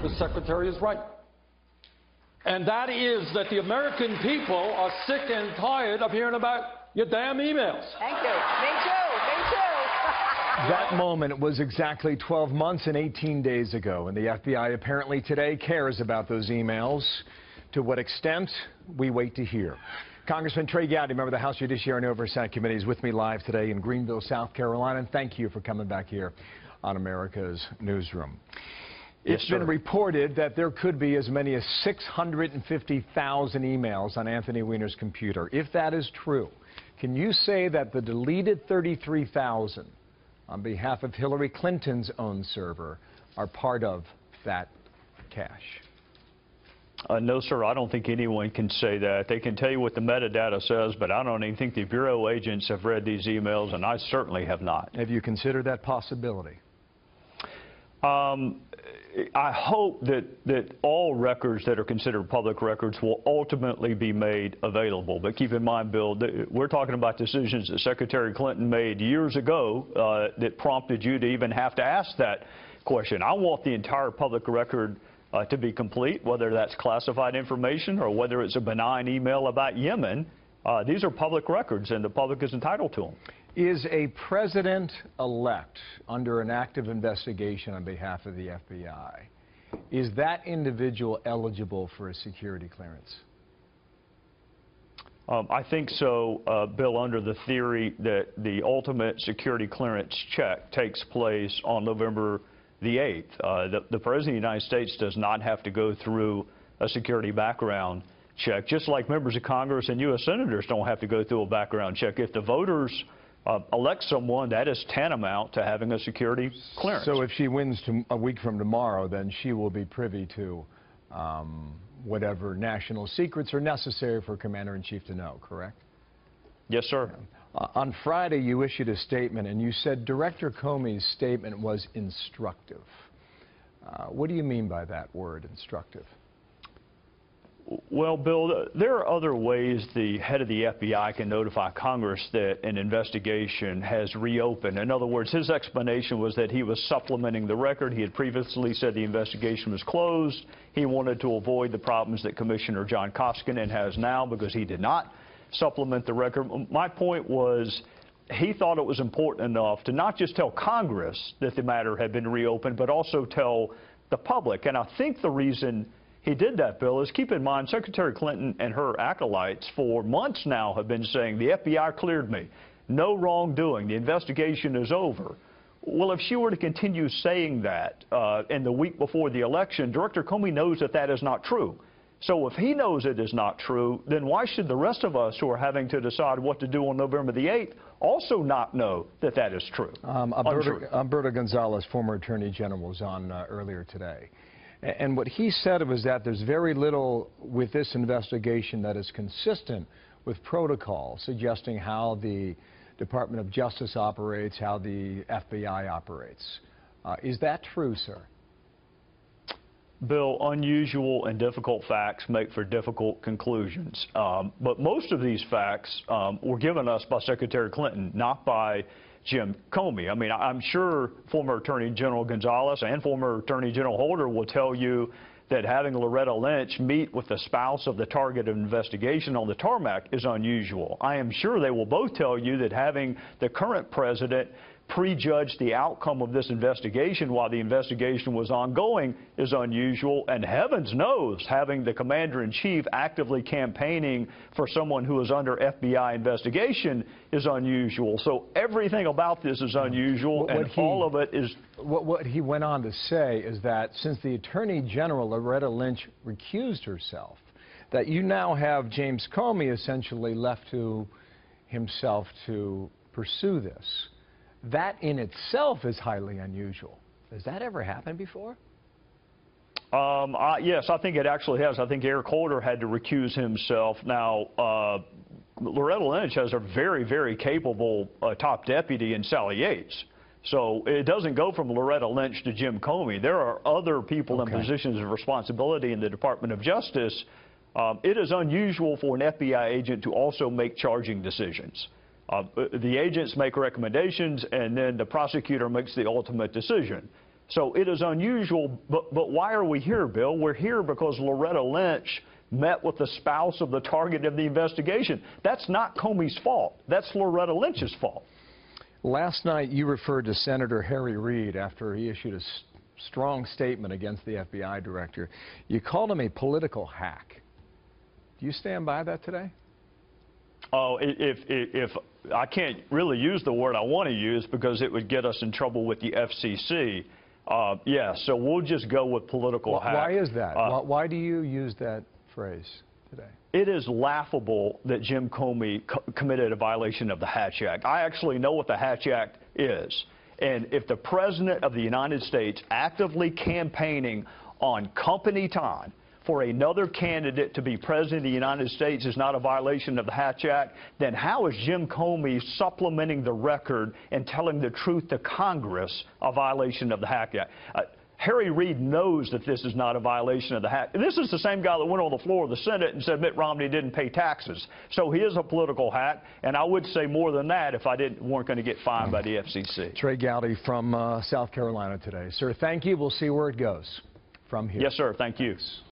the Secretary is right. And that is that the American people are sick and tired of hearing about your damn emails. Thank you. Me too. Me too. That moment was exactly 12 months and 18 days ago, and the FBI apparently today cares about those emails. To what extent, we wait to hear. Congressman Trey Gowdy, member of the House Judiciary and Oversight Committee, is with me live today in Greenville, South Carolina, and thank you for coming back here on America's Newsroom. It's been reported that there could be as many as 650,000 emails on Anthony Weiner's computer. If that is true, can you say that the deleted 33,000 on behalf of Hillary Clinton's own server are part of that cache? No, sir, I don't think anyone can say that. They can tell you what the metadata says, but I don't even think the Bureau agents have read these emails, and I certainly have not. Have you considered that possibility? I hope that all records that are considered public records will ultimately be made available. But keep in mind, Bill, we're talking about decisions that Secretary Clinton made years ago that prompted you to even have to ask that question. I want the entire public record to be complete, whether that's classified information or whether it's a benign email about Yemen. These are public records, and the public is entitled to them. Is a president-elect under an active investigation on behalf of the FBI, is that individual eligible for a security clearance? I think so, Bill, under the theory that the ultimate security clearance check takes place on November the 8th. The President of the United States does not have to go through a security background check, just like members of Congress and U.S. senators don't have to go through a background check. If the voters elect someone, that is tantamount to having a security clearance. So if she wins a week from tomorrow, then she will be privy to whatever national secrets are necessary for Commander-in-Chief to know, correct? Yes, sir. On Friday, you issued a statement, and you said Director Comey's statement was instructive. What do you mean by that word, instructive? Well, Bill, there are other ways the head of the FBI can notify Congress that an investigation has reopened. In other words, his explanation was that he was supplementing the record. He had previously said the investigation was closed. He wanted to avoid the problems that Commissioner John Koskinen has now because he did not supplement the record. My point was he thought it was important enough to not just tell Congress that the matter had been reopened, but also tell the public. And I think the reason he did that, Bill, is keep in mind Secretary Clinton and her acolytes for months now have been saying the FBI cleared me, no wrongdoing, the investigation is over. Well, if she were to continue saying that in the week before the election, Director Comey knows that that is not true. So if he knows it is not true, then why should the rest of us who are having to decide what to do on November the 8th also not know that that is true? Alberto Gonzales, former Attorney General, was on earlier today. And what he said was that there's very little with this investigation that is consistent with protocol, suggesting how the Department of Justice operates, how the FBI operates. Is that true, sir? Bill, unusual and difficult facts make for difficult conclusions. But most of these facts were given us by Secretary Clinton, not by Jim Comey. I mean, I'm sure former Attorney General Gonzales and former Attorney General Holder will tell you that having Loretta Lynch meet with the spouse of the target of investigation on the tarmac is unusual. I am sure they will both tell you that having the current president prejudge the outcome of this investigation while the investigation was ongoing is unusual, and heavens knows having the commander-in-chief actively campaigning for someone who is under FBI investigation is unusual. So everything about this is unusual, and all of it is... What he went on to say is that since the Attorney General, Loretta Lynch, recused herself, that you now have James Comey essentially left to himself to pursue this. That in itself is highly unusual. Has that ever happened before? Yes, I think it actually has. I think Eric Holder had to recuse himself. Now, Loretta Lynch has a very, very capable top deputy in Sally Yates. So it doesn't go from Loretta Lynch to Jim Comey. There are other people in positions of responsibility in the Department of Justice. It is unusual for an FBI agent to also make charging decisions. The agents make recommendations, and then the prosecutor makes the ultimate decision. So it is unusual, but why are we here, Bill? We're here because Loretta Lynch met with the spouse of the target of the investigation. That's not Comey's fault. That's Loretta Lynch's fault. Last night, you referred to Senator Harry Reid after he issued a strong statement against the FBI director. You called him a political hack. Do you stand by that today? Oh, if I can't really use the word I want to use because it would get us in trouble with the FCC. Yeah, so we'll just go with political hack. Why is that? Why do you use that phrase today? It is laughable that Jim Comey committed a violation of the Hatch Act. I actually know what the Hatch Act is. And if the President of the United States actively campaigning on company time for another candidate to be President of the United States is not a violation of the Hatch Act, then how is Jim Comey supplementing the record and telling the truth to Congress a violation of the Hatch Act? Harry Reid knows that this is not a violation of the Hatch. This is the same guy that went on the floor of the Senate and said Mitt Romney didn't pay taxes. So he is a political hack, and I would say more than that if I weren't going to get fined by the FCC. Trey Gowdy from South Carolina today. Sir, thank you. We'll see where it goes from here. Yes, sir. Thank you.